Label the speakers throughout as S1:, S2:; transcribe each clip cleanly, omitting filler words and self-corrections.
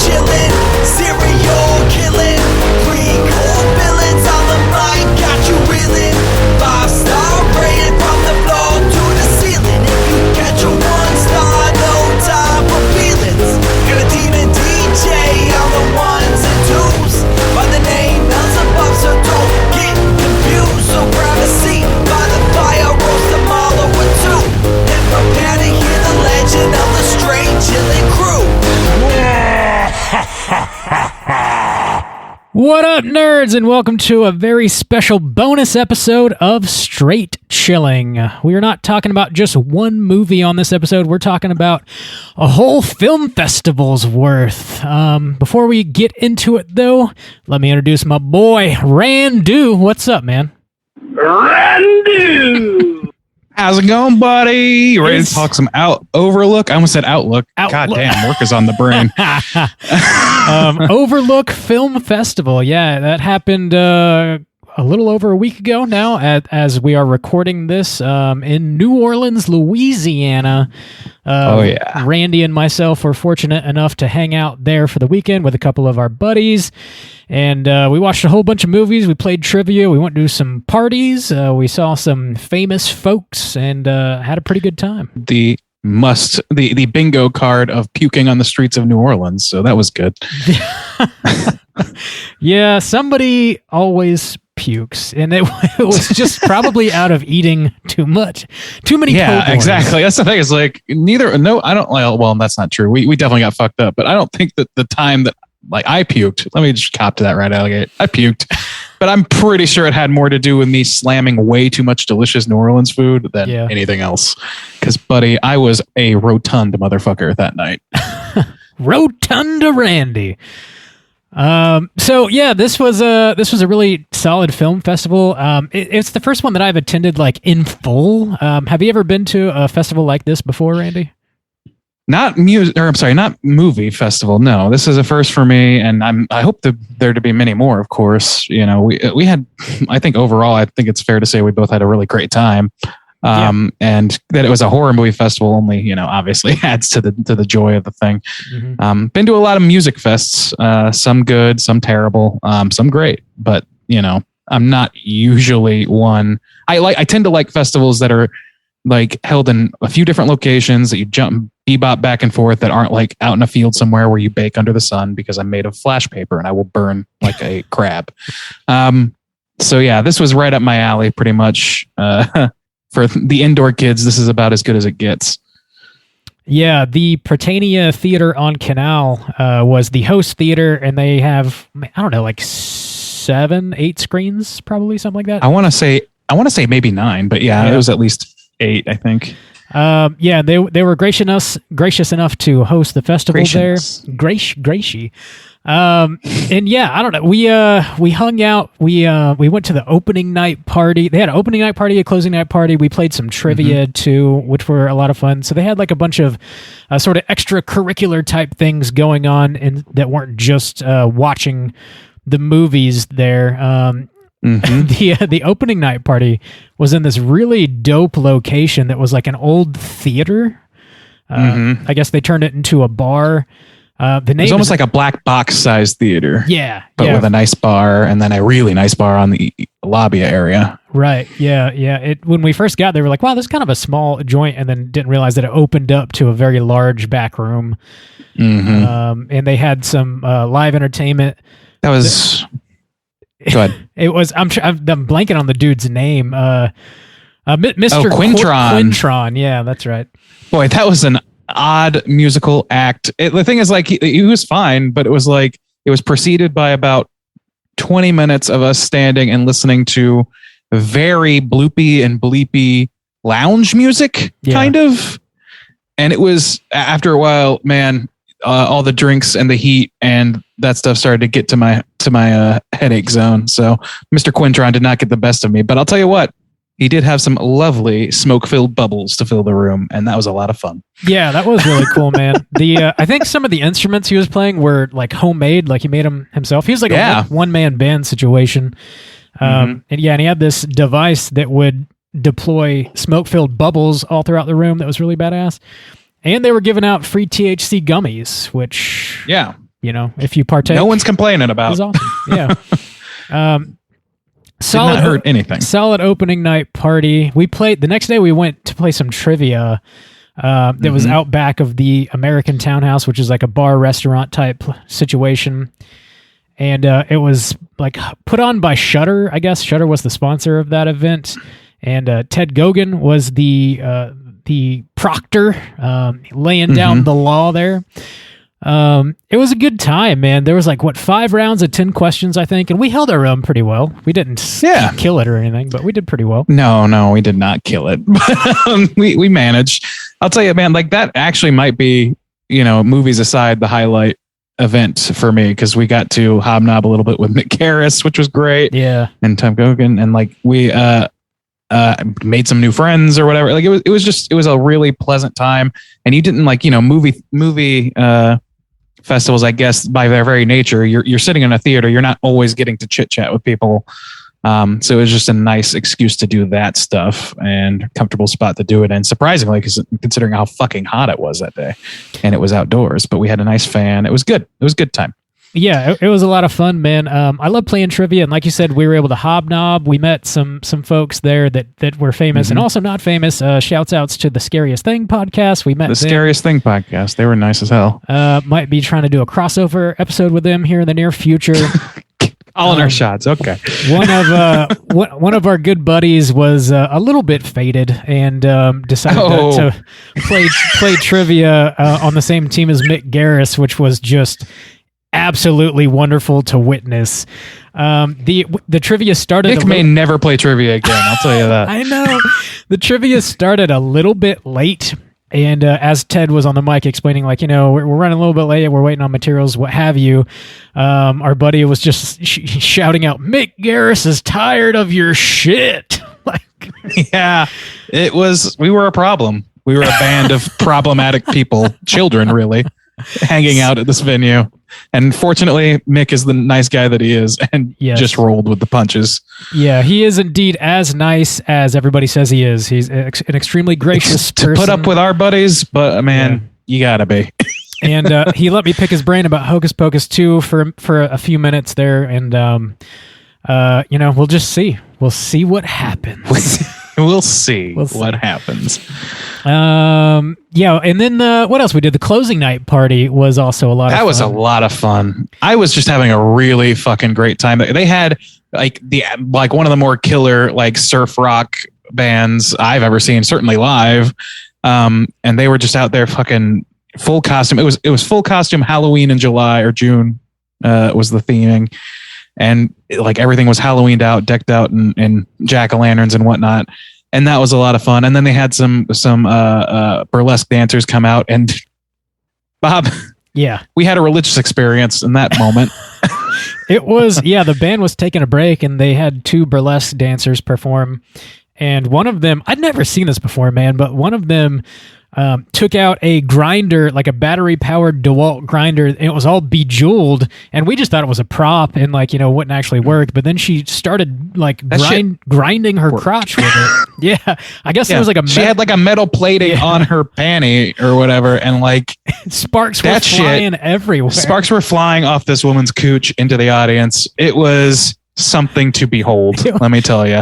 S1: chillin', serial killing, pre-core villains on the mic, got you reeling. 5-star rated from the floor to the ceiling. If you catch a 1-star, no time for feelings. Got a demon DJ on the ones and twos, by the name Beelzebub, so don't get confused. So grab a seat by the fire, roast them all over two, and prepare to hear the legend of the Straight Chillin' Crew.
S2: What up, nerds, and welcome to a very special bonus episode of Straight Chilling. We are not talking about just one movie on this episode. We're talking about a whole film festival's worth. Before we get into it, though, let me introduce my boy, Randu. What's up, man?
S3: Randu! How's it going, buddy? You ready to talk some Overlook? I almost said Outlook. God damn, work is on the brain.
S2: Overlook Film Festival. Yeah, that happened a little over a week ago now, as we are recording this in New Orleans, Louisiana. Randy and myself were fortunate enough to hang out there for the weekend with a couple of our buddies, and we watched a whole bunch of movies. We played trivia. We went to some parties. We saw some famous folks and had a pretty good time.
S3: The bingo card of puking on the streets of New Orleans. So that was good.
S2: Yeah, somebody always pukes, and it was just probably out of eating too many.
S3: Yeah, exactly. That's the thing. Is like I don't. Well, that's not true. We definitely got fucked up, but I don't think that the time that I puked. Let me just cop to that right, Alligator. I puked, but I'm pretty sure it had more to do with me slamming way too much delicious New Orleans food than anything else. Because, buddy, I was a rotund motherfucker that night.
S2: Rotunda Randy. So yeah, this was a really solid film festival. It's the first one that I've attended in full. Have you ever been to a festival like this before, Randy?
S3: Not movie festival. No, this is a first for me, and I hope there to be many more. Of course, we had. I think overall, I think it's fair to say we both had a really great time. And that it was a horror movie festival only, obviously adds to the joy of the thing. Mm-hmm. Been to a lot of music fests, some good, some terrible, some great, but I'm not usually one. I tend to like festivals that are held in a few different locations that you jump bebop back and forth, that aren't out in a field somewhere where you bake under the sun, because I'm made of flash paper and I will burn like a crab. So yeah, this was right up my alley pretty much. For the indoor kids, this is about as good as it gets.
S2: Yeah, the Prytania Theater on Canal was the host theater, and they have, 7, 8 screens, probably, something like that.
S3: I want to say maybe 9, but yeah, it was at least 8, I think.
S2: They were gracious enough to host the festival there. Gracie. And yeah, I don't know. We hung out. We went to the opening night party. They had an opening night party, a closing night party. We played some trivia too, which were a lot of fun. So they had a bunch of sort of extracurricular type things going on, and that weren't just watching the movies there. The opening night party was in this really dope location that was an old theater. I guess they turned it into a bar. The name
S3: was almost like a black box sized theater.
S2: Yeah.
S3: But with a nice bar, and then a really nice bar on the lobby area.
S2: Right. Yeah. When we first got there, we were like, wow, this is kind of a small joint, and then didn't realize that it opened up to a very large back room. And they had some live entertainment.
S3: That was... Go ahead.
S2: It was... I'm blanking on the dude's name. Mr.
S3: Quintron.
S2: Quintron. Yeah, that's right.
S3: Boy, that was an odd musical act. The thing is, he was fine, but it was preceded by about 20 minutes of us standing and listening to very bloopy and bleepy lounge music, kind of. And it was, after a while, man, all the drinks and the heat and that stuff started to get to my headache zone. So Mr. Quintron did not get the best of me, but I'll tell you what, he did have some lovely smoke-filled bubbles to fill the room, and that was a lot of fun. Yeah,
S2: that was really cool, man. I think some of the instruments he was playing were homemade, he made them himself. He was a one-man band situation. And he had this device that would deploy smoke-filled bubbles all throughout the room that was really badass. And they were giving out free THC gummies, which if you partake.
S3: No one's complaining
S2: It
S3: about.
S2: was awesome. Yeah.
S3: Did not hurt anything.
S2: Solid opening night party. We played the next day. We went to play some trivia. That was out back of the American Townhouse, which is like a bar restaurant type situation. And it was like put on by Shudder. I guess Shudder was the sponsor of that event. And Ted Gogan was the proctor, laying down the law there. It was a good time, man. There was 5 rounds of 10 questions, I think, and we held our own pretty well. We didn't kill it or anything, but we did pretty well.
S3: No, we did not kill it. But we managed. I'll tell you, man, that actually might be, movies aside, the highlight event for me, because we got to hobnob a little bit with Mick Garris, which was great.
S2: Yeah.
S3: And Tom Gogan, and we made some new friends or whatever. It was a really pleasant time. And you didn't movie festivals, I guess, by their very nature, you're sitting in a theater, you're not always getting to chit chat with people. So it was just a nice excuse to do that stuff and comfortable spot to do it in. Surprisingly, because considering how fucking hot it was that day, and it was outdoors, but we had a nice fan. It was good. It was a good time.
S2: Yeah, it was a lot of fun, man. I love playing trivia, and like you said, we were able to hobnob. We met some folks there that were famous and also not famous. Shouts outs to the Scariest Thing podcast. We met
S3: the Scariest Thing podcast. They were nice as hell.
S2: Might be trying to do a crossover episode with them here in the near future.
S3: All in our shots. Okay.
S2: One of our good buddies was a little bit faded and decided to play trivia on the same team as Mick Garris, which was just absolutely wonderful to witness. The trivia started.
S3: Nick may never play trivia again. I'll tell you that.
S2: I know. The trivia started a little bit late, and as Ted was on the mic explaining, we're running a little bit late. We're waiting on materials, what have you. Our buddy was just shouting out, "Mick Garris is tired of your shit."
S3: Yeah, it was. We were a problem. We were a band of problematic people, children, really, hanging out at this venue. And fortunately, Mick is the nice guy that he is, and just rolled with the punches. Yeah,
S2: he is indeed as nice as everybody says he is. He's an extremely gracious person.
S3: To put up with our buddies, but man, you gotta be.
S2: And he let me pick his brain about Hocus Pocus 2 for a few minutes there, and we'll just see. We'll see what happens.
S3: We'll see what happens.
S2: And then what else we did? The closing night party was also a lot of fun.
S3: That was a lot of fun. I was just having a really fucking great time. They had one of the more killer surf rock bands I've ever seen, certainly live. And they were just out there fucking full costume. It was full costume Halloween in July or June was the theming. And everything was Halloweened out, decked out in jack-o'-lanterns and whatnot. And that was a lot of fun. And then they had some burlesque dancers come out, and Bob, we had a religious experience in that moment.
S2: It was, the band was taking a break, and they had 2 burlesque dancers perform. And one of them, I'd never seen this before, man, but one of them took out a grinder, a battery-powered DeWalt grinder, and it was all bejeweled, and we just thought it was a prop and wouldn't actually work. But then she started grinding her crotch with it. Yeah, I guess there was
S3: she had a metal plating on her panty or whatever, and
S2: sparks were flying everywhere.
S3: Sparks were flying off this woman's cooch into the audience. It was something to behold, let me tell you.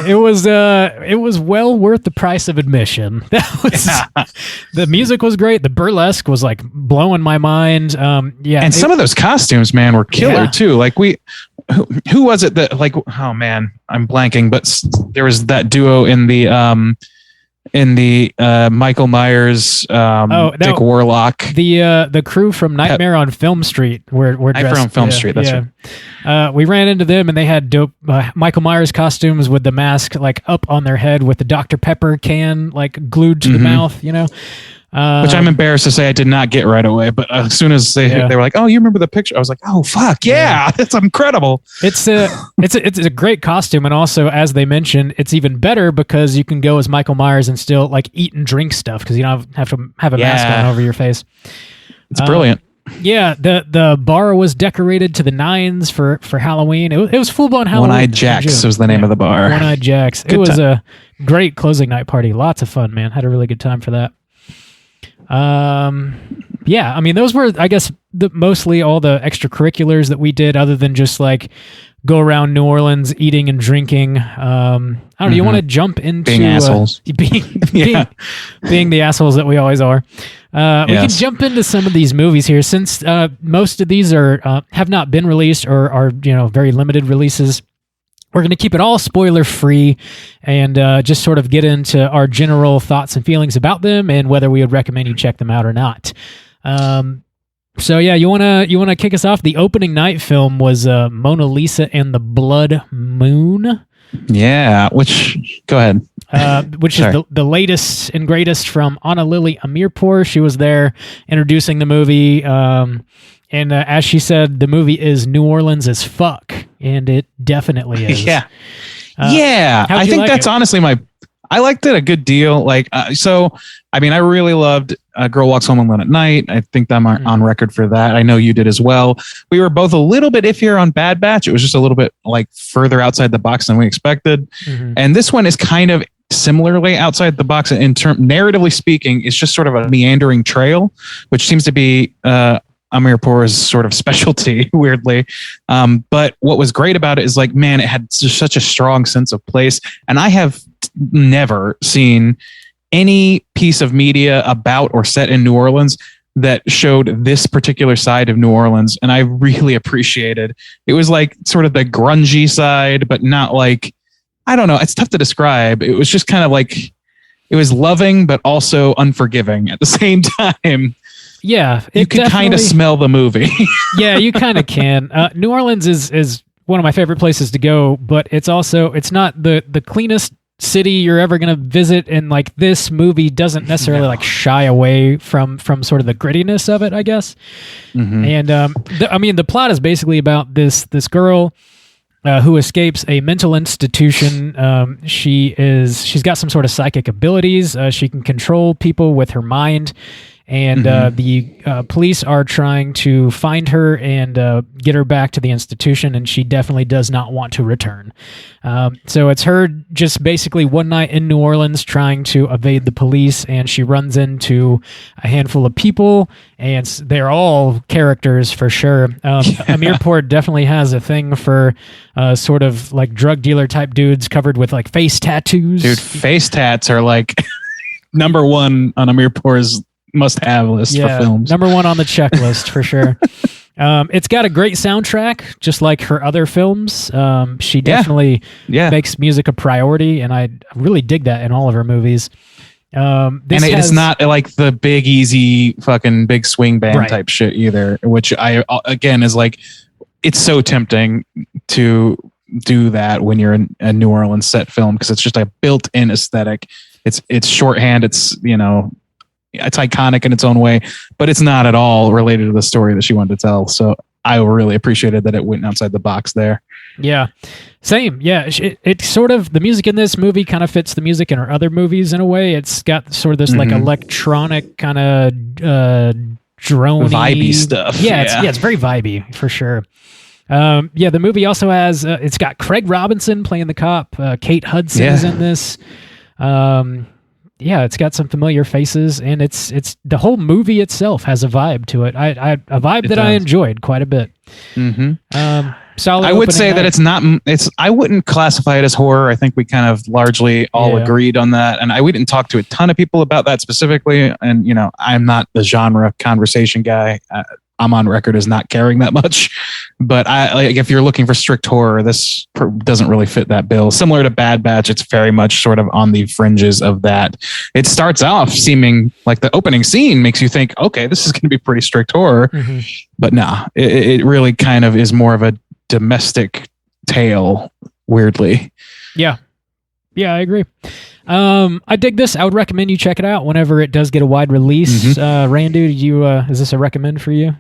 S2: It was well worth the price of admission. The music was great. The burlesque was blowing my mind. And
S3: some of those costumes, man, were killer too. Who was it that oh man, I'm blanking, but there was that duo in the Michael Myers, Dick Warlock,
S2: the crew from Nightmare on Film Street were dressed.
S3: Nightmare on Film Street, that's right.
S2: We ran into them, and they had dope Michael Myers costumes with the mask up on their head with the Dr. Pepper can glued to the mouth,
S3: which I'm embarrassed to say I did not get right away. But as soon as they were like, "Oh, you remember the picture?" I was like, "Oh, fuck yeah, that's incredible."
S2: It's a great costume, and also, as they mentioned, it's even better because you can go as Michael Myers and still eat and drink stuff because you don't have to have a mask on over your face.
S3: It's brilliant.
S2: Yeah, the bar was decorated to the nines for Halloween. It was full blown Halloween.
S3: One-Eyed Jack's was the name of the bar.
S2: One-Eyed Jack's. It was a great closing night party. Lots of fun, man. Had a really good time for that. Yeah, I mean, those were, I guess, mostly all the extracurriculars that we did, other than just like go around New Orleans eating and drinking. I don't know. You want to jump into
S3: being assholes,
S2: being the assholes that we always are. We can jump into some of these movies here, since most of these are have not been released or are very limited releases. We're going to keep it all spoiler free and just sort of get into our general thoughts and feelings about them and whether we would recommend you check them out or not. So yeah, you wanna kick us off? The opening night film was Mona Lisa and the Blood Moon.
S3: Yeah, go ahead.
S2: Which is the latest and greatest from Anna Lily Amirpour. She was there introducing the movie. And as she said, the movie is New Orleans as fuck, and it definitely is.
S3: Yeah. I think that's honestly I liked it a good deal. Like, I really loved Girl Walks Home Alone at Night. I think I'm on record for that. I know you did as well. We were both a little bit iffier on Bad Batch. It was just a little bit like further outside the box than we expected. And this one is kind of similarly outside the box narratively speaking. It's just sort of a meandering trail, which seems to be Amirpour's sort of specialty, weirdly. But what was great about it is like, man, it had such a strong sense of place. And I have never seen any piece of media about or set in New Orleans that showed this particular side of New Orleans. And I really appreciated it. Was like sort of the grungy side, but not like, I don't know. It's tough to describe. It was just kind of like, it was loving, but also unforgiving at the same time.
S2: Yeah,
S3: you can kind of smell the movie.
S2: Yeah, you kind of can. New Orleans is one of my favorite places to go, but it's not the cleanest city you're ever going to visit. And like this movie doesn't necessarily like shy away from sort of the grittiness of it, I guess. And the plot is basically about this girl who escapes a mental institution. She's got some sort of psychic abilities. She can control people with her mind. And the police are trying to find her and get her back to the institution, and she definitely does not want to return. So it's her just basically one night in New Orleans trying to evade the police, and she runs into a handful of people, and they're all characters for sure. Amirpour definitely has a thing for sort of like drug dealer type dudes covered with like face tattoos.
S3: Dude, face tats are like number one on Amirpour's must-have list for films.
S2: Number one on the checklist for sure. It's got a great soundtrack, just like her other films. She definitely makes music a priority, and I really dig that in all of her movies.
S3: It's not like the big, easy, fucking big swing band type shit either, which again is like, it's so tempting to do that when you're in a New Orleans set film, because it's just a built-in aesthetic. It's shorthand. It's iconic in its own way, but it's not at all related to the story that she wanted to tell. So I really appreciated that it went outside the box there.
S2: Yeah, same. Yeah, it sort of, the music in this movie kind of fits the music in her other movies in a way. It's got sort of this like electronic kind of drony
S3: vibey stuff.
S2: Yeah, it's very vibey for sure. The movie also has it's got Craig Robinson playing the cop. Kate Hudson is in this. It's got some familiar faces, and it's the whole movie itself has a vibe to it. A vibe that I enjoyed quite a bit. Solid.
S3: I would say that it's not. I wouldn't classify it as horror. I think we kind of largely all agreed on that, and we didn't talk to a ton of people about that specifically. And I'm not the genre conversation guy. I'm on record as not caring that much, but if you're looking for strict horror, this doesn't really fit that bill. Similar to Bad Batch, it's very much sort of on the fringes of that. It starts off seeming like the opening scene makes you think, okay, this is going to be pretty strict horror, but nah, it really kind of is more of a domestic tale, weirdly.
S2: Yeah, I agree. I dig this. I would recommend you check it out whenever it does get a wide release. Randu, is this a recommend for you?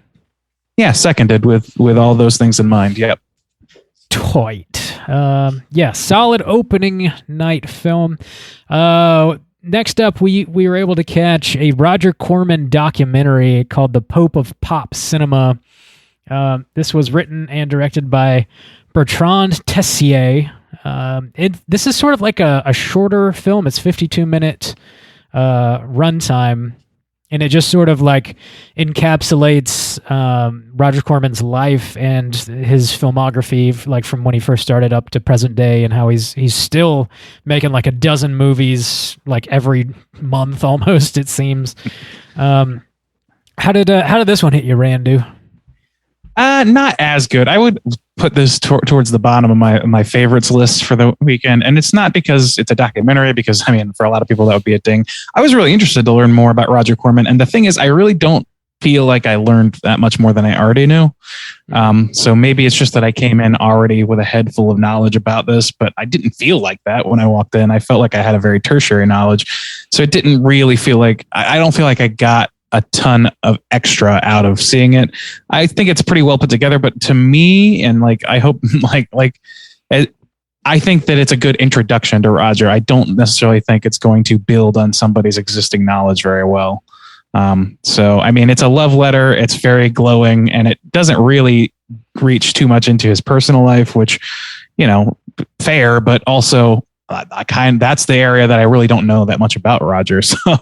S3: Yeah, seconded with all those things in mind. Yep.
S2: Toit. Solid opening night film. Next up, we were able to catch a Roger Corman documentary called The Pope of Pop Cinema. This was written and directed by Bertrand Tessier. This is sort of like a shorter film. It's 52-minute runtime. And it just sort of like encapsulates Roger Corman's life and his filmography, like from when he first started up to present day, and how he's still making like a dozen movies like every month almost, it seems. How did this one hit you, Randu?
S3: Not as good. I would put this towards the bottom of my favorites list for the weekend. And it's not because it's a documentary, because I mean, for a lot of people that would be a ding. I was really interested to learn more about Roger Corman. And the thing is, I really don't feel like I learned that much more than I already knew. So maybe it's just that I came in already with a head full of knowledge about this, but I didn't feel like that when I walked in. I felt like I had a very tertiary knowledge. So it didn't really feel like, I don't feel like I got a ton of extra out of seeing it. I think it's pretty well put together, but to me, and like, I hope I think that it's a good introduction to Roger. I don't necessarily think it's going to build on somebody's existing knowledge very well. So, I mean, it's a love letter. It's very glowing, and it doesn't really reach too much into his personal life, which, you know, fair, but also that's the area that I really don't know that much about Roger. So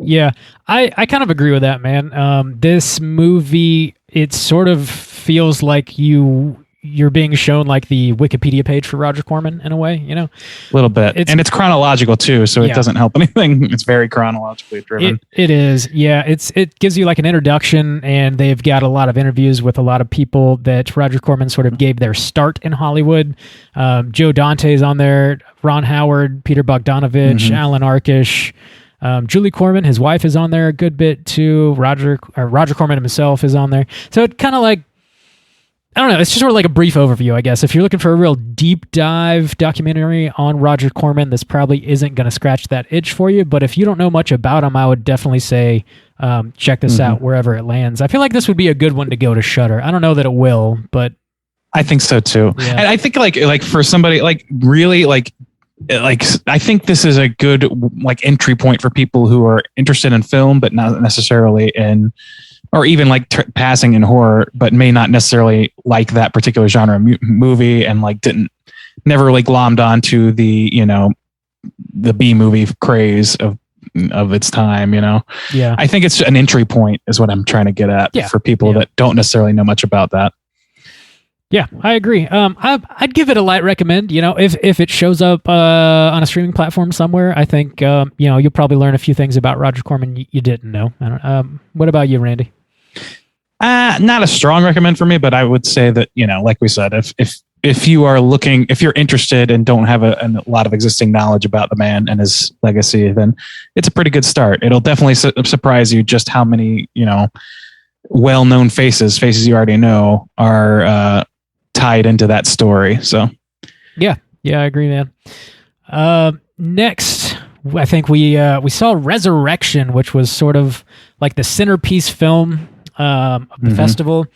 S2: yeah, I kind of agree with that, man. This movie, it sort of feels like you're being shown like the Wikipedia page for Roger Corman in a way, you know?
S3: A little bit. And it's chronological too, so it doesn't help anything. It's very chronologically driven. It is. Yeah, it gives you like an introduction, and they've got a lot of interviews with a lot of people that Roger Corman sort of gave their start in Hollywood. Joe Dante's on there, Ron Howard, Peter Bogdanovich, Alan Arkish, Julie Corman, his wife, is on there a good bit too. Roger Corman himself is on there. So it kind of like, I don't know, it's just sort of like a brief overview, I guess. If you're looking for a real deep dive documentary on Roger Corman, this probably isn't going to scratch that itch for you. But if you don't know much about him, I would definitely say check this out wherever it lands. I feel like this would be a good one to go to Shudder. I don't know that it will, but I think so too. Yeah. And I think like for somebody like really like I think this is a good like entry point for people who are interested in film, but not necessarily in, or even like passing in horror, but may not necessarily like that particular genre movie, and like never really glommed onto the, you know, the B movie craze of its time, you know?
S2: Yeah.
S3: I think it's an entry point is what I'm trying to get at for people that don't necessarily know much about that.
S2: Yeah, I agree. I'd give it a light recommend. You know, if it shows up on a streaming platform somewhere, I think you know, you'll probably learn a few things about Roger Corman you didn't know. I don't. What about you, Randy?
S3: Not a strong recommend for me, but I would say that, you know, like we said, if you are looking, if you're interested and don't have a lot of existing knowledge about the man and his legacy, then it's a pretty good start. It'll definitely surprise you just how many, you know, well-known faces you already know are tied into that story. So
S2: yeah, I agree, man. Next, I think we saw Resurrection, which was sort of like the centerpiece film of the festival,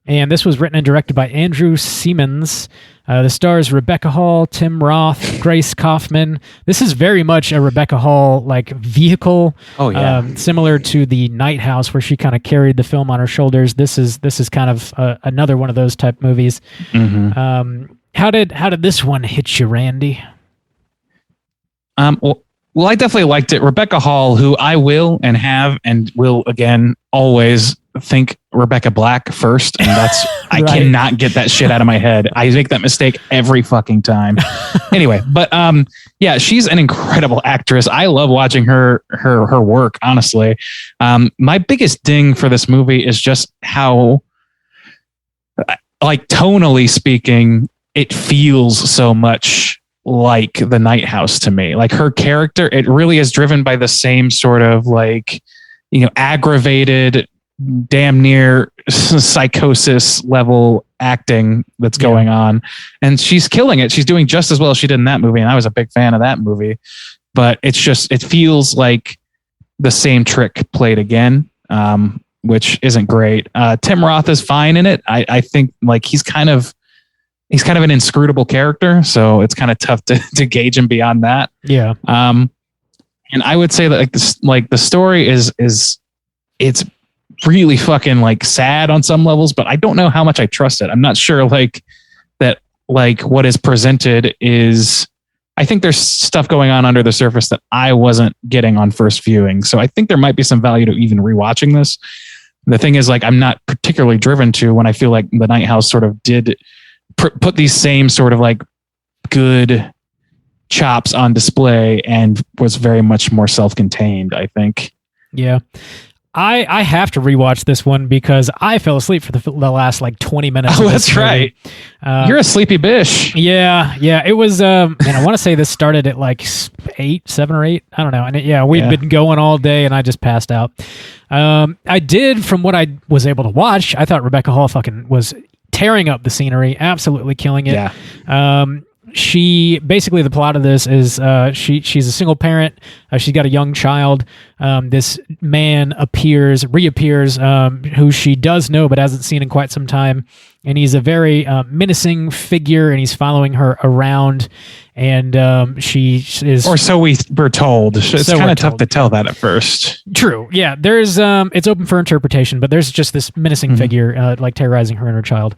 S2: and this was written and directed by Andrew Siemens. The stars Rebecca Hall, Tim Roth, Grace Kaufman. This is very much a Rebecca Hall like vehicle. Oh yeah, similar to the Night House, where she kind of carried the film on her shoulders. This is kind of another one of those type movies. How did this one hit you, Randy?
S3: Well, I definitely liked it. Rebecca Hall, who I will and have and will again always think Rebecca Black first, and that's I cannot get that shit out of my head. I make that mistake every fucking time. Anyway, but yeah, she's an incredible actress. I love watching her work, honestly. My biggest ding for this movie is just how, like, tonally speaking, it feels so much like the Night House to me. Like, her character, it really is driven by the same sort of, like, you know, aggravated, damn near psychosis level acting that's going on, and she's killing it. She's doing just as well as she did in that movie, and I was a big fan of that movie. But it's just, it feels like the same trick played again, which isn't great. Tim Roth is fine in it. I think, like, he's kind of an inscrutable character, so it's kind of tough to gauge him beyond that.
S2: Yeah.
S3: And I would say that the story is it's really fucking like sad on some levels, but I don't know how much I trust it. I'm not sure like that, like what is presented is I think there's stuff going on under the surface that I wasn't getting on first viewing. So I think there might be some value to even rewatching this. The thing is, like, I'm not particularly driven to when I feel like The Night House sort of did put these same sort of like good chops on display and was very much more self-contained, I think.
S2: Yeah. I have to rewatch this one because I fell asleep for the last like 20 minutes.
S3: Oh, that's right. You're a sleepy bish.
S2: Yeah. It was, and I want to say this started at like 7 or 8. I don't know. And we'd been going all day and I just passed out. I did, from what I was able to watch, I thought Rebecca Hall fucking was tearing up the scenery, absolutely killing it.
S3: Yeah.
S2: She basically, the plot of this is she's a single parent. She's got a young child. This man reappears, who she does know but hasn't seen in quite some time, and he's a very menacing figure, and he's following her around. And she is,
S3: or so we were told. It's kind of tough to tell that at first.
S2: True, yeah. There's it's open for interpretation, but there's just this menacing figure like terrorizing her and her child.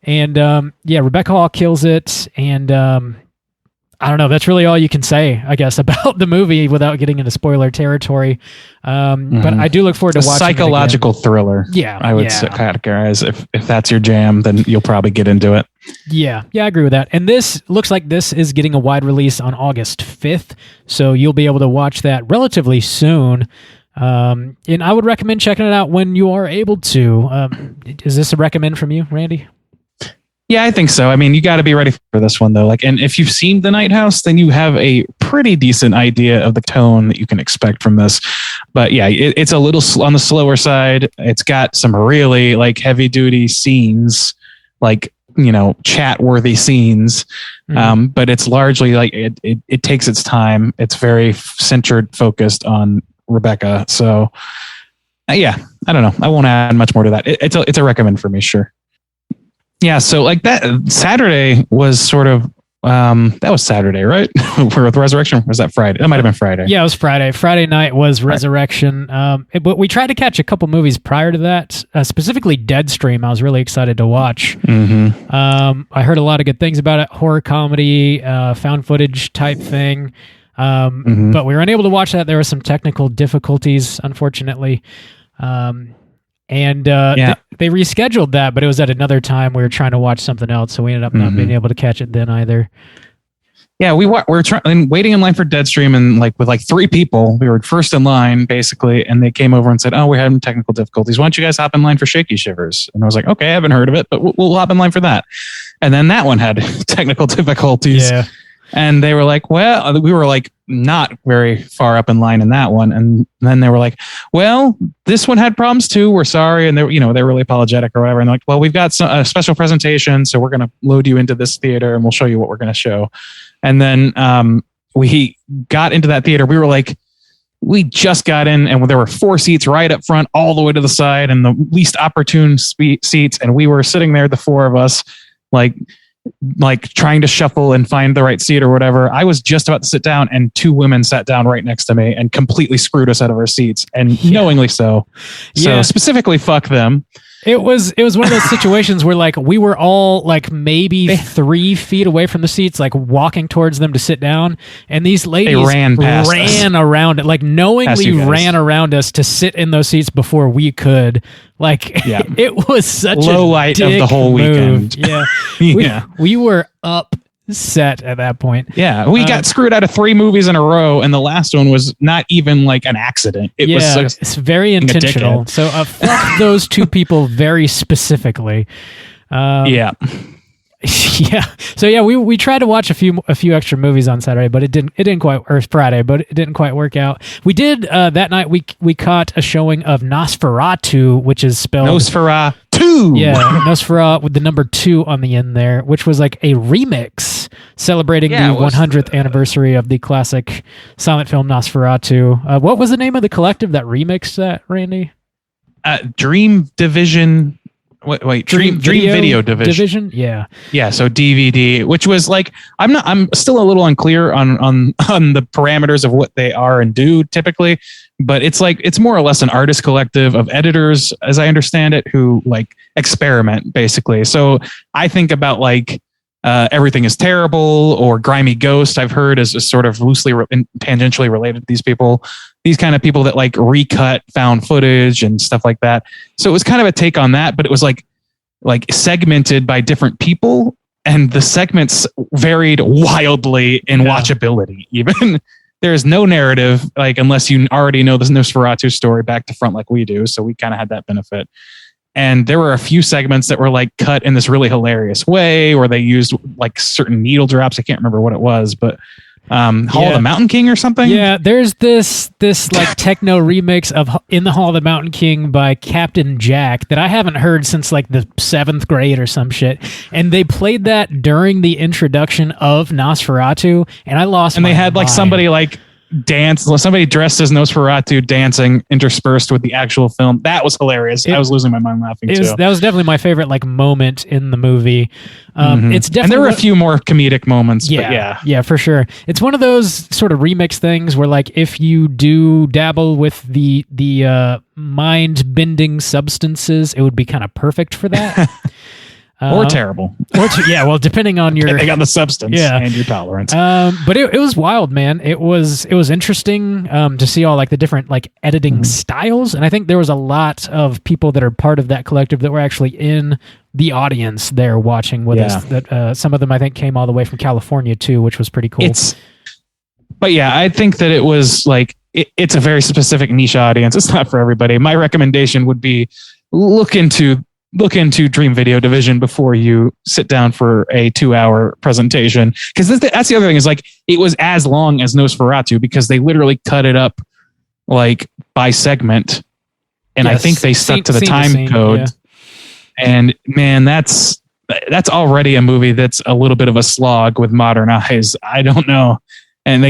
S2: And Rebecca Hall kills it, and I don't know. That's really all you can say, I guess, about the movie without getting into spoiler territory. But I do look forward to watching
S3: psychological thriller.
S2: Yeah,
S3: I would categorize if that's your jam, then you'll probably get into it.
S2: Yeah, I agree with that. And this looks like this is getting a wide release on August 5th, so you'll be able to watch that relatively soon. And I would recommend checking it out when you are able to. Is this a recommend from you, Randy?
S3: Yeah, I think so. I mean, you got to be ready for this one, though. And if you've seen The Night House, then you have a pretty decent idea of the tone that you can expect from this. But yeah, it's a little on the slower side. It's got some really like heavy duty scenes, like, chat worthy scenes. But it's largely like it takes its time. It's very focused on Rebecca. So yeah, I don't know. I won't add much more to that. It's a recommend for me. Sure. Yeah, so like that Saturday was sort of that was Saturday, right? For the Resurrection, or was that Friday? That might have been Friday.
S2: Yeah, it was Friday. Friday night was Resurrection. But we tried to catch a couple movies prior to that, specifically Deadstream. I was really excited to watch. I heard a lot of good things about it. Horror comedy, found footage type thing. But we were unable to watch that. There were some technical difficulties, unfortunately. And they rescheduled that, but it was at another time. We were trying to watch something else, so we ended up not being able to catch it then either.
S3: Yeah, we were waiting in line for Deadstream, and with 3 people, we were first in line basically, and they came over and said, "Oh, we're having technical difficulties. Why don't you guys hop in line for Shaky Shivers?" And I was like, "Okay, I haven't heard of it, but we'll hop in line for that." And then that one had technical difficulties. Yeah. And they were like, well, we were like not very far up in line in that one. And then they were like, well, this one had problems too. We're sorry. And they're really apologetic or whatever. And they're like, well, we've got a special presentation. So we're going to load you into this theater and we'll show you what we're going to show. And then we got into that theater. We were like, we just got in and there were 4 seats right up front, all the way to the side and the least opportune seats. And we were sitting there, the 4 of us, like trying to shuffle and find the right seat or whatever. I was just about to sit down and 2 women sat down right next to me and completely screwed us out of our seats, and knowingly so. So specifically fuck them.
S2: It was one of those situations where we were all maybe 3 feet away from the seats, walking towards them to sit down, and these ladies ran around it, knowingly ran around us to sit in those seats before we could. It was such
S3: low light of the whole
S2: move.
S3: Weekend.
S2: Yeah. We were upset at that point.
S3: Yeah, we got screwed out of 3 movies in a row, and the last one was not even an accident. It was
S2: it's very intentional. So fuck those 2 people very specifically. Yeah. So we tried to watch a few extra movies on Saturday, but it didn't quite, or Friday, but it didn't quite work out. We did that night. We caught a showing of Nosferatu, which is spelled
S3: Nosferatu.
S2: Yeah, Nosferatu with the number 2 on the end there, which was a remix celebrating the 100th anniversary of the classic silent film Nosferatu. What was the name of the collective that remixed that, Randy?
S3: Dream Division. Wait, Dream Video Division. Yeah. So DVD, which was I'm still a little unclear on the parameters of what they are and do typically, but it's more or less an artist collective of editors, as I understand it, who experiment basically. So I think about Everything is Terrible or Grimy Ghost, I've heard is sort of loosely tangentially related to these people. These kind of people that like recut found footage and stuff like that. So it was kind of a take on that, but it was like segmented by different people, and the segments varied wildly in watchability. Even there's no narrative, like unless you already know the Nosferatu story back to front like we do. So we kind of had that benefit. And there were a few segments that were like cut in this really hilarious way, or they used like certain needle drops. I can't remember what it was, but Hall of the Mountain King or something.
S2: Yeah, there's this like techno remix of In the Hall of the Mountain King by Captain Jack that I haven't heard since like the 7th grade or some shit. And they played that during the introduction of Nosferatu, and I lost.
S3: And
S2: my
S3: they had like
S2: mind.
S3: somebody like somebody dressed as Nosferatu dancing interspersed with the actual film. That was hilarious. I was losing my mind laughing too.
S2: That was definitely my favorite like moment in the movie. It's definitely,
S3: and there were a few more comedic moments.
S2: Yeah,
S3: but
S2: yeah, for sure. It's one of those sort of remix things where like if you do dabble with the mind bending substances, it would be kind of perfect for that.
S3: Or terrible.
S2: Well, depending on your...
S3: Depending on the substance and your tolerance.
S2: But it was wild, man. It was interesting to see all like the different like editing styles. And I think there was a lot of people that are part of that collective that were actually in the audience there watching with us. That some of them I think came all the way from California too, which was pretty cool.
S3: But yeah, I think that it was like, it's a very specific niche audience. It's not for everybody. My recommendation would be look into Dream Video Division before you sit down for a 2-hour presentation. Because that's the other thing is like it was as long as Nosferatu because they literally cut it up like by segment, and I think they stuck to the time code. Yeah. And man, that's already a movie that's a little bit of a slog with modern eyes. I don't know. And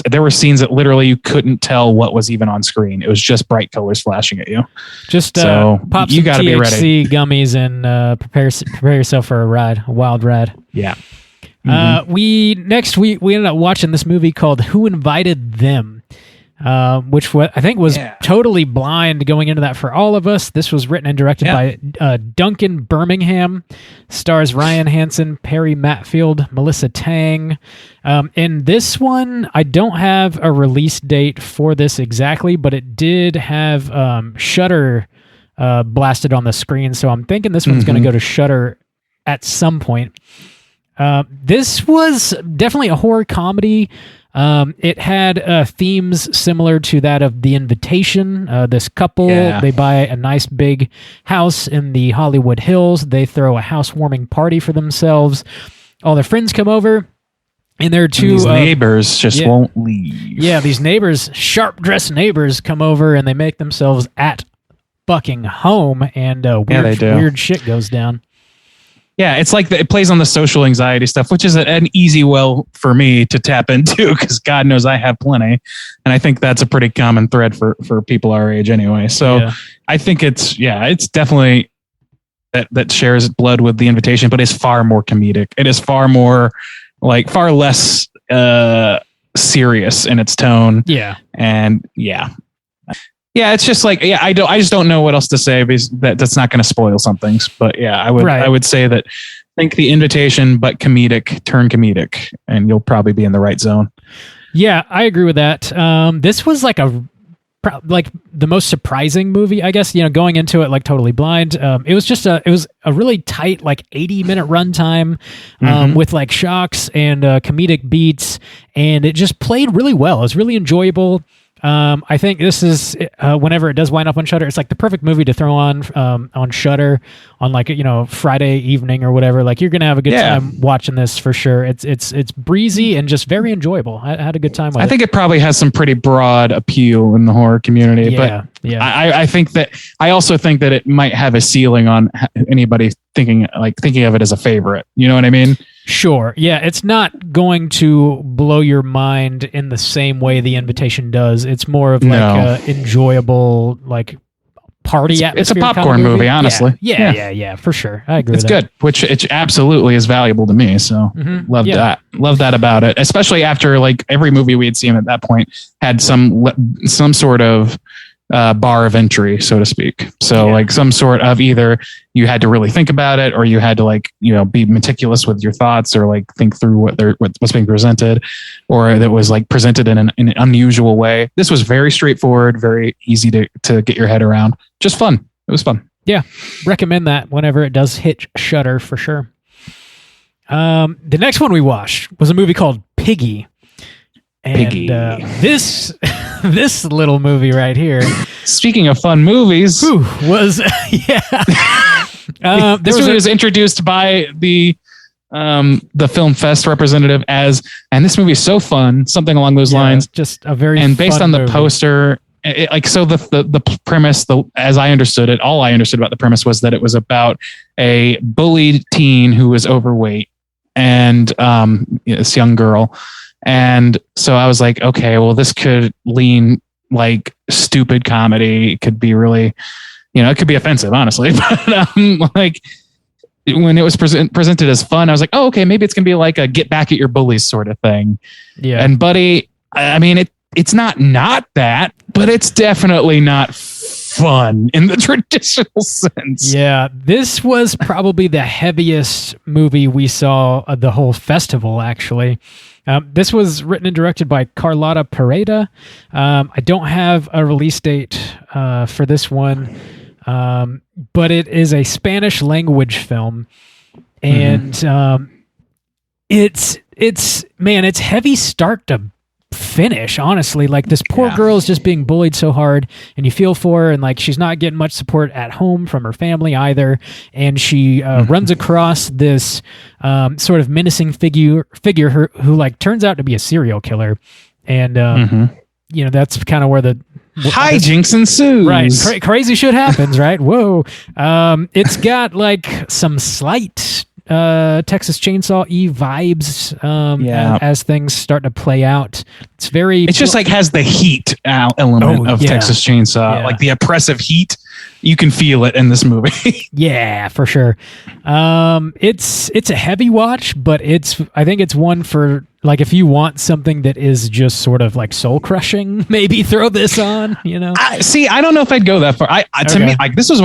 S3: there were scenes that literally you couldn't tell what was even on screen. It was just bright colors flashing at you.
S2: Just pop some THC gummies and prepare yourself for a wild ride.
S3: Yeah.
S2: We ended up watching this movie called Who Invited Them? Which I think was totally blind going into that for all of us. This was written and directed by Duncan Birmingham, stars Ryan Hansen, Perry Matfield, Melissa Tang. In this one, I don't have a release date for this exactly, but it did have Shudder blasted on the screen, so I'm thinking this one's going to go to Shudder at some point. This was definitely a horror comedy. It had themes similar to that of The Invitation. This couple, they buy a nice big house in the Hollywood Hills. They throw a housewarming party for themselves. All their friends come over, and there are two...
S3: These neighbors just won't leave.
S2: Yeah, these neighbors, sharp-dressed neighbors, come over, and they make themselves at fucking home, and weird shit goes down.
S3: Yeah, it's like it plays on the social anxiety stuff, which is an easy well for me to tap into because God knows I have plenty. And I think that's a pretty common thread for people our age anyway. So I think it's definitely that shares blood with The Invitation, but it's far more comedic. It is far more far less serious in its tone.
S2: Yeah.
S3: And yeah, it's just like, I just don't know what else to say because that's not going to spoil some things. But yeah, I would say that think The Invitation, but turn comedic, and you'll probably be in the right zone.
S2: Yeah, I agree with that. This was like the most surprising movie, I guess, going into it like totally blind. It was a really tight, 80-minute runtime with like shocks and comedic beats, and it just played really well. It was really enjoyable. I think this is whenever it does wind up on Shudder, it's like the perfect movie to throw on Shudder on Friday evening or whatever. Like you're gonna have a good time watching this for sure. It's breezy and just very enjoyable. I had a good time with it.
S3: I think it probably has some pretty broad appeal in the horror community. I also think that it might have a ceiling on anybody thinking of it as a favorite. You know what I mean?
S2: Sure. Yeah, it's not going to blow your mind in the same way The Invitation does. It's more of enjoyable party atmosphere.
S3: It's a popcorn movie, honestly.
S2: Yeah, for sure. I agree.
S3: It's good, which it absolutely is valuable to me. So love that. Love that about it, especially after every movie we had seen at that point had some sort of bar of entry, so to speak. So like some sort of either you had to really think about it, or you had to like, be meticulous with your thoughts, or like think through what's being presented, or that was like presented in an unusual way. This was very straightforward, very easy to get your head around. Just fun. It was fun. Yeah.
S2: Recommend that whenever it does hit Shudder for sure. The next one we watched was a movie called Piggy. And
S3: Piggy.
S2: This little movie right here.
S3: Speaking of fun movies,
S2: was
S3: this movie was introduced by the Film Fest representative and this movie is so fun, something along those lines.
S2: Just a very
S3: based
S2: fun
S3: on the
S2: movie.
S3: poster. The premise, as I understood it, all I understood about the premise was that it was about a bullied teen who was overweight and this young girl. And so I was like, okay, well, this could lean like stupid comedy. It could be really, it could be offensive, honestly. But like when it was presented as fun, I was like, oh, okay, maybe it's gonna be like a get back at your bullies sort of thing. Yeah. And buddy, I mean, it's not that, but it's definitely not fun in the traditional sense.
S2: Yeah, this was probably the heaviest movie we saw of the whole festival, actually. This was written and directed by Carlotta Pereda. I don't have a release date for this one, but it is a Spanish language film, and it's heavy start to finish, honestly. Like, this poor girl is just being bullied so hard, and you feel for her, and like she's not getting much support at home from her family either, and she runs across this sort of menacing figure who like turns out to be a serial killer, and that's kind of where the
S3: hijinx ensues.
S2: Right, crazy shit happens. Right, whoa. It's got like some slight Texas Chainsaw-y vibes as things start to play out. It's just
S3: like has the heat element of Texas Chainsaw, like the oppressive heat. You can feel it in this movie.
S2: Yeah, for sure. It's a heavy watch, but I think it's one for like if you want something that is just sort of like soul crushing, maybe throw this on.
S3: I don't know if I'd go that far. To me, like this is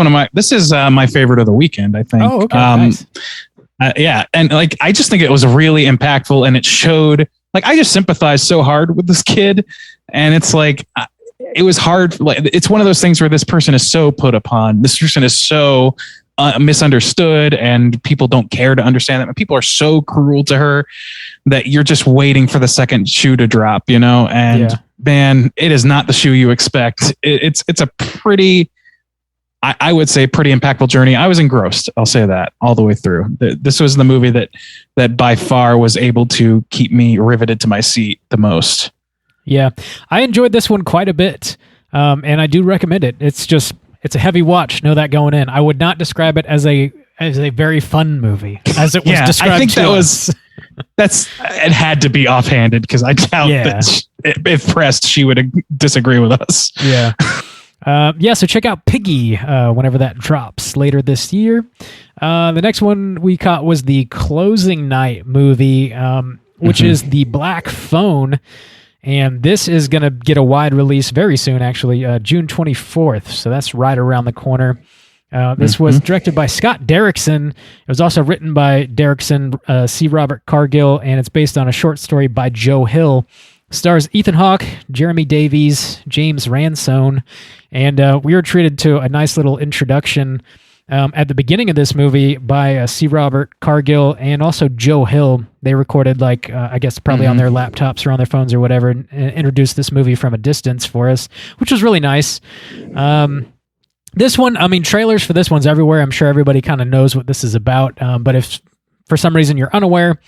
S3: my favorite of the weekend, I think.
S2: Oh, okay. Nice.
S3: And like I just think it was really impactful, and it showed like I just sympathized so hard with this kid, and it's like it was hard. Like it's one of those things where this person is so put upon, this person is so misunderstood, and people don't care to understand that. And people are so cruel to her that you're just waiting for the second shoe to drop, And man, it is not the shoe you expect. It's a pretty. I would say pretty impactful journey. I was engrossed. I'll say that all the way through. This was the movie that by far was able to keep me riveted to my seat the most.
S2: Yeah, I enjoyed this one quite a bit, and I do recommend it. It's a heavy watch. Know that going in. I would not describe it as a very fun movie as it was described. I think
S3: it had to be offhanded because I doubt that if pressed she would disagree with us.
S2: Yeah. So check out Piggy whenever that drops later this year. The next one we caught was the closing night movie, which is The Black Phone. And this is going to get a wide release very soon, actually, June 24th. So that's right around the corner. This was directed by Scott Derrickson. It was also written by Derrickson, C. Robert Cargill, and it's based on a short story by Joe Hill. Stars Ethan Hawke, Jeremy Davies, James Ransone, and we were treated to a nice little introduction at the beginning of this movie by C. Robert Cargill and also Joe Hill. They recorded, like, I guess probably on their laptops or on their phones or whatever, and introduced this movie from a distance for us, which was really nice. This one, I mean, trailers for this one's everywhere. I'm sure everybody kind of knows what this is about, but if for some reason you're unaware,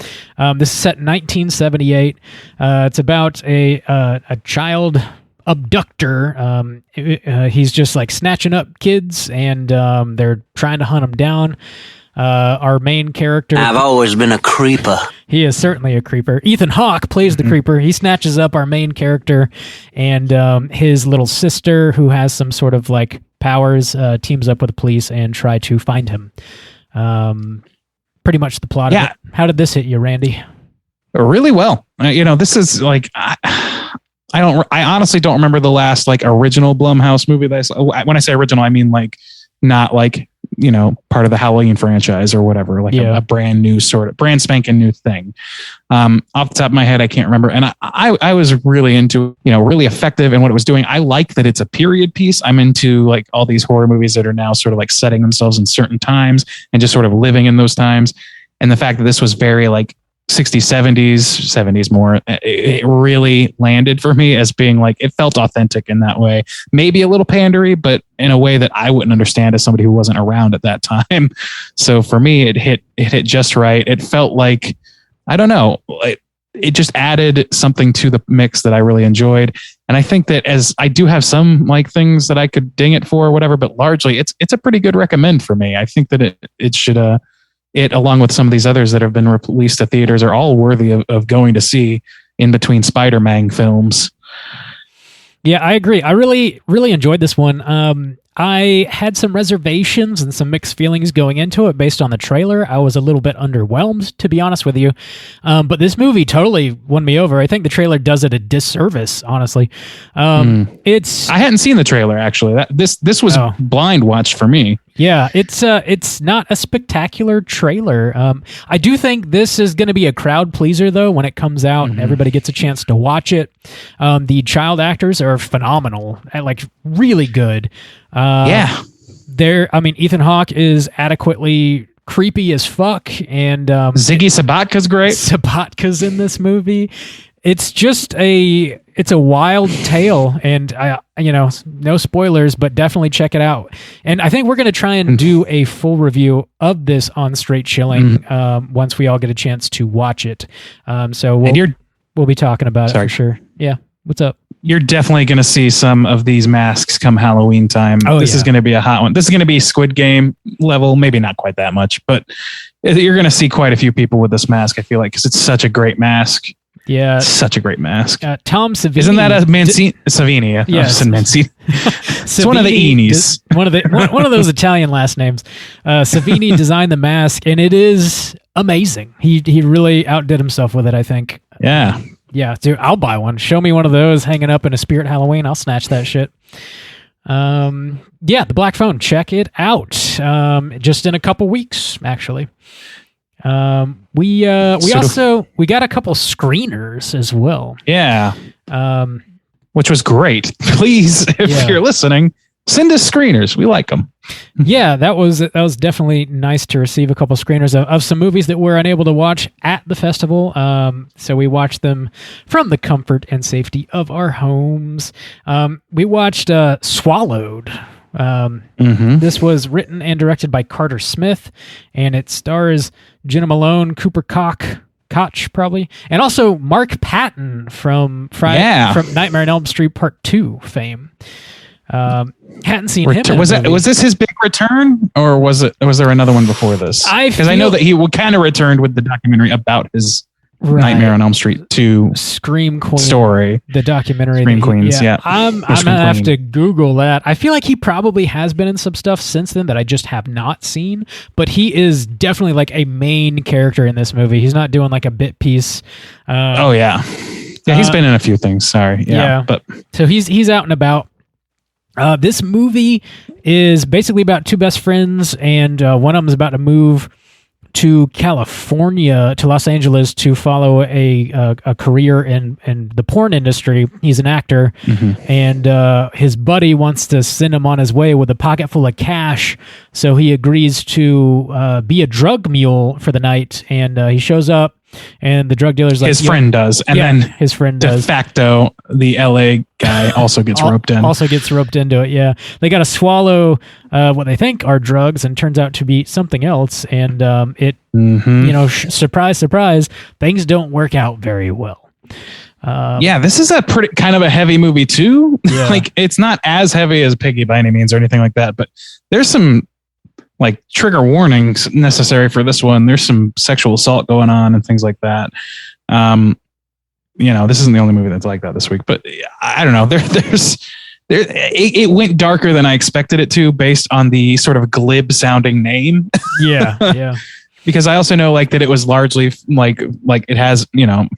S2: this is set in 1978. It's about a child abductor. He's just like snatching up kids, and they're trying to hunt him down. Our main character...
S4: I've always been a creeper.
S2: He is certainly a creeper. Ethan Hawke plays the creeper. He snatches up our main character, and his little sister, who has some sort of like powers, teams up with the police and try to find him. Pretty much the plot of it. How did this hit you, Randy?
S3: Really well. This is like I honestly don't remember the last like original Blumhouse movie that I saw. When I say original, I mean like not like, part of the Halloween franchise or whatever, like a brand new brand spanking new thing. Off the top of my head, I can't remember. And I was really into, really effective in what it was doing. I like that it's a period piece. I'm into like all these horror movies that are now sort of like setting themselves in certain times and just sort of living in those times. And the fact that this was very like 60s, 70s more, it really landed for me as being like, it felt authentic in that way. Maybe a little pandery, but in a way that I wouldn't understand as somebody who wasn't around at that time. So for me, it hit just right. It felt like, I don't know, it just added something to the mix that I really enjoyed. And I think that as I do have some like things that I could ding it for or whatever, but largely it's a pretty good recommend for me. I think that it should, it, along with some of these others that have been released to theaters, are all worthy of going to see in between Spider-Man films.
S2: Yeah, I agree. I really, really enjoyed this one. I had some reservations and some mixed feelings going into it based on the trailer. I was a little bit underwhelmed, to be honest with you. But this movie totally won me over. I think the trailer does it a disservice, honestly. I hadn't seen the trailer, actually. This was blind watched for me. Yeah, it's not a spectacular trailer. I do think this is going to be a crowd pleaser, though, when it comes out and everybody gets a chance to watch it. The child actors are phenomenal, like really good. Ethan Hawke is adequately creepy as fuck, and
S3: Ziggy Sabatka's great.
S2: Sabatka's in this movie. It's just a wild tale, and no spoilers, but definitely check it out. And I think we're going to try and do a full review of this on Straight Chilling once we all get a chance to watch it. So we'll be talking about it for sure. Yeah. What's up?
S3: You're definitely going to see some of these masks come Halloween time. This is going to be a hot one. This is going to be Squid Game level, maybe not quite that much, but you're going to see quite a few people with this mask, I feel like, because it's such a great mask.
S2: Yeah,
S3: such a great mask.
S2: Tom Savini,
S3: isn't that a Mancini? Savini,
S2: yes,
S3: Mancini. It's one of the Eenies.
S2: One of those Italian last names. Savini designed the mask, and it is amazing. He really outdid himself with it, I think.
S3: Yeah,
S2: dude, I'll buy one. Show me one of those hanging up in a Spirit Halloween. I'll snatch that shit. The Black Phone. Check it out. Just in a couple weeks, actually. We got a couple screeners as well.
S3: Yeah. Which was great. Please, if you're listening, send us screeners. We like them.
S2: Yeah, that was definitely nice to receive a couple screeners of some movies that we're unable to watch at the festival. So we watched them from the comfort and safety of our homes. We watched Swallowed. This was written and directed by Carter Smith, and it stars Jenna Malone, Cooper Koch probably, and also Mark Patton from Nightmare on Elm Street Part 2 fame. Hadn't seen him.
S3: Was this his big return, or was there another one before this? Because I know that he kind of returned with the documentary about his Nightmare on Elm Street 2
S2: Scream Queen
S3: story.
S2: The documentary.
S3: Scream Queens, yeah.
S2: I'm going to have to Google that. I feel like he probably has been in some stuff since then that I just have not seen, but he is definitely like a main character in this movie. He's not doing like a bit piece.
S3: Yeah, he's been in a few things. Sorry. Yeah. But
S2: so he's out and about. This movie is basically about two best friends, and one of them is about to move to California, to Los Angeles, to follow a career in the porn industry. He's an actor, and his buddy wants to send him on his way with a pocket full of cash, so he agrees to be a drug mule for the night, and he shows up, and the drug dealer's like...
S3: His friend does, and then
S2: his friend does.
S3: De facto, the LA guy also gets roped in.
S2: Also gets roped into it, yeah. They got to swallow what they think are drugs, and turns out to be something else, and surprise, surprise, things don't work out very well.
S3: This is a pretty kind of a heavy movie too. Yeah. Like, it's not as heavy as Piggy by any means or anything like that, but there's some like trigger warnings necessary for this one. There's some sexual assault going on and things like that. This isn't the only movie that's like that this week, but I don't know. It went darker than I expected it to, based on the sort of glib sounding name.
S2: Yeah.
S3: Because I also know like that it was largely like it has,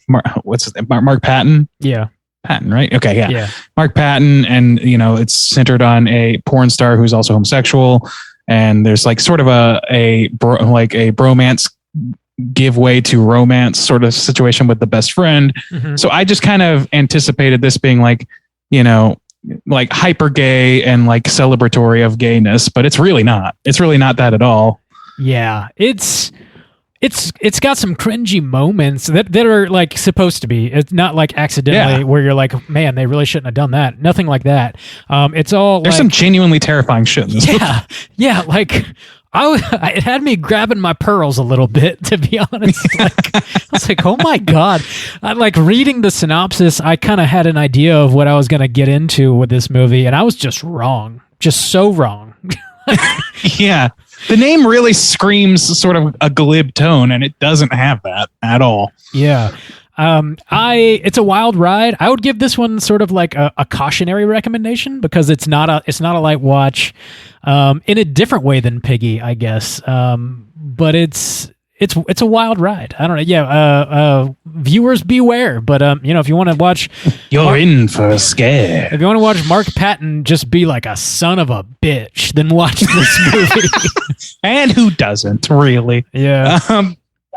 S3: Mark Patton.
S2: Yeah.
S3: Patton, right? Okay, yeah.
S2: Yeah.
S3: Mark Patton, and it's centered on a porn star who's also homosexual, and there's like sort of a bromance give way to romance sort of situation with the best friend.
S2: Mm-hmm.
S3: So I just kind of anticipated this being like, like hyper gay and like celebratory of gayness, but it's really not. It's really not that at all.
S2: Yeah, it's got some cringy moments that are like supposed to be. It's not like accidentally where you're like, man, they really shouldn't have done that. Nothing like that. It's all
S3: there's some genuinely terrifying shit in this movie.
S2: Yeah, like it had me grabbing my pearls a little bit, to be honest. Like, I was like, oh my God. Like reading the synopsis, I kind of had an idea of what I was going to get into with this movie, and I was just wrong. Just so wrong.
S3: Yeah. The name really screams sort of a glib tone, and it doesn't have that at all.
S2: Yeah. It's a wild ride. I would give this one sort of like a cautionary recommendation because it's not a light watch, in a different way than Piggy, I guess. But it's a wild ride. I don't know. Yeah. Viewers beware. But if you want to watch,
S3: you're in for a scare.
S2: If you want to watch Mark Patton just be like a son of a bitch, then watch this movie.
S3: And who doesn't, really?
S2: Yeah.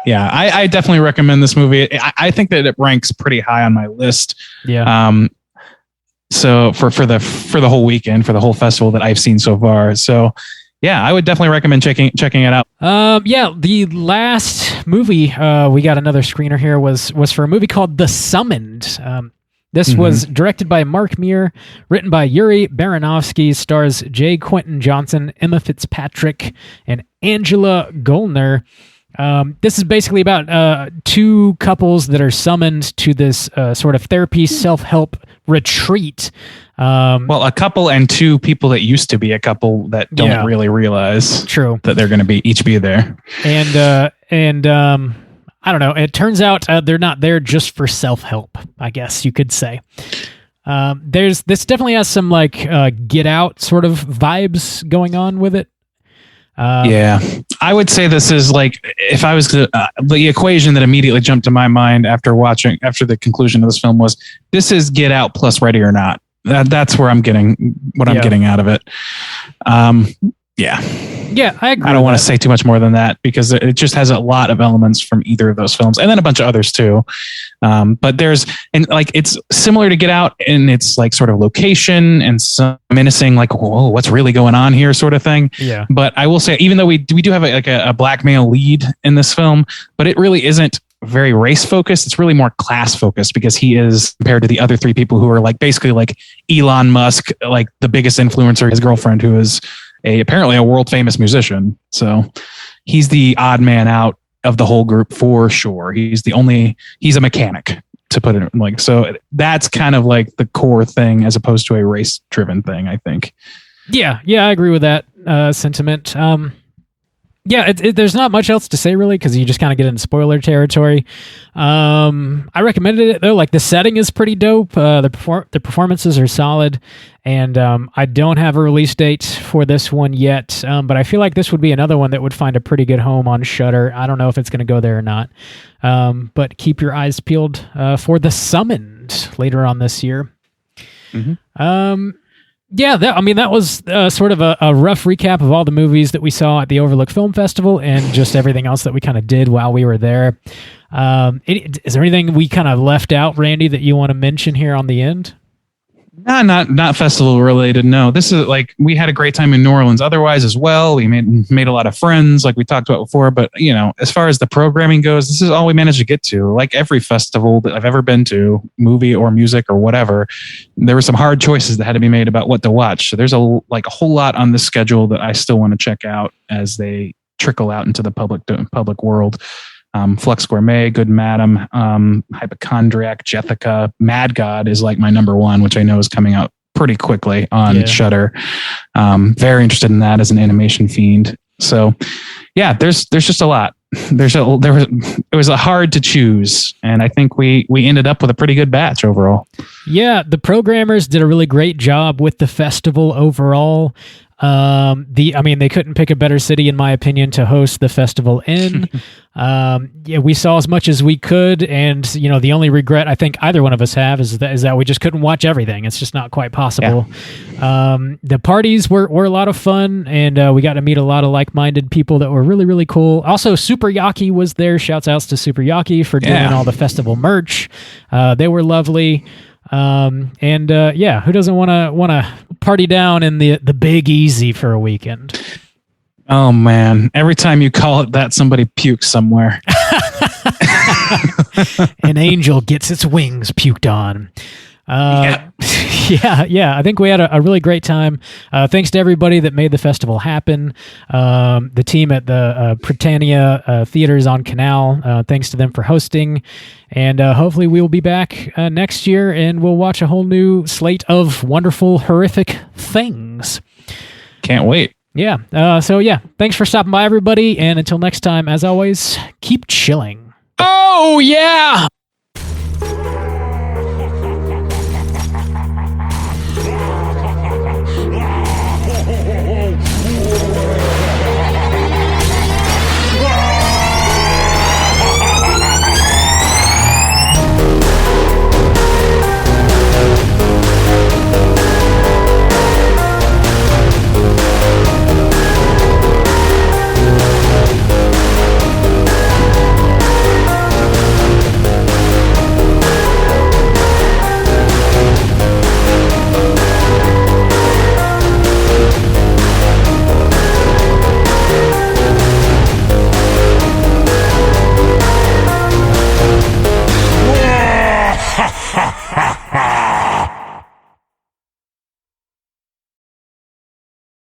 S3: Yeah, I definitely recommend this movie. I think that it ranks pretty high on my list.
S2: Yeah.
S3: So for the whole weekend, for the whole festival that I've seen so far. So yeah, I would definitely recommend checking it out.
S2: Yeah, the last movie we got another screener here was for a movie called The Summoned. This was directed by Mark Meir, written by Yuri Baranovsky, stars J. Quentin Johnson, Emma Fitzpatrick, and Angela Golner. This is basically about two couples that are summoned to this sort of therapy self-help retreat.
S3: Well, a couple and two people that used to be a couple that don't really realize that they're going to each be there.
S2: And I don't know. It turns out they're not there just for self-help, I guess you could say. This definitely has some like Get Out sort of vibes going on with it.
S3: Yeah, I would say this is like, if I was to, the equation that immediately jumped to my mind after the conclusion of this film was, this is Get Out plus Ready or Not. That's where I'm getting I'm getting out of it.
S2: Yeah, I agree.
S3: I don't want to say too much more than that because it just has a lot of elements from either of those films and then a bunch of others too. But it's similar to Get Out in its like sort of location and some menacing, like, whoa, what's really going on here sort of thing.
S2: Yeah.
S3: But I will say, even though we do have a black male lead in this film, but it really isn't very race focused. It's really more class focused because he is compared to the other three people who are like basically like Elon Musk, like the biggest influencer, his girlfriend, who is apparently a world famous musician. So he's the odd man out of the whole group for sure. He's a mechanic, to put it like, so that's kind of like the core thing as opposed to a race driven thing, I think. Yeah,
S2: I agree with that sentiment. There's not much else to say really because you just kind of get into spoiler territory. I recommended it though. Like the setting is pretty dope. The performances are solid, and I don't have a release date for this one yet. But I feel like this would be another one that would find a pretty good home on Shudder. I don't know if it's going to go there or not. But keep your eyes peeled for The Summoned later on this year. Mm-hmm. That was sort of a rough recap of all the movies that we saw at the Overlook Film Festival and just everything else that we kind of did while we were there. Is there anything we kind of left out, Randy, that you want to mention here on the end?
S3: Not festival related. No, this is like, we had a great time in New Orleans otherwise as well. We made a lot of friends like we talked about before, but as far as the programming goes, this is all we managed to get to. Like every festival that I've ever been to, movie or music or whatever, there were some hard choices that had to be made about what to watch. So there's a whole lot on this schedule that I still want to check out as they trickle out into the public world. Flux Gourmet, Good Madam, Hypochondriac, Jethica, Mad God is like my number one, which I know is coming out pretty quickly on Shudder. Very interested in that as an animation fiend. So yeah, there's just a lot. It was hard to choose, and I think we ended up with a pretty good batch overall.
S2: Yeah, the programmers did a really great job with the festival overall. They couldn't pick a better city, in my opinion, to host the festival in. We saw as much as we could, and the only regret I think either one of us have is that we just couldn't watch everything. It's just not quite possible. Yeah. The parties were a lot of fun, and we got to meet a lot of like-minded people that were really, really cool. Also, Super Yaki was there. Shouts outs to Super Yaki for doing all the festival merch. They were lovely. Who doesn't want to party down in the Big Easy for a weekend?
S3: Oh man, every time you call it that, somebody pukes somewhere.
S2: An angel gets its wings puked on. I think we had a really great time. Thanks to everybody that made the festival happen. The team at the Britannia Theaters on Canal, thanks to them for hosting. And hopefully we will be back next year, and we'll watch a whole new slate of wonderful, horrific things.
S3: Can't wait.
S2: Yeah. Thanks for stopping by, everybody. And until next time, as always, keep chilling.
S3: Oh, yeah!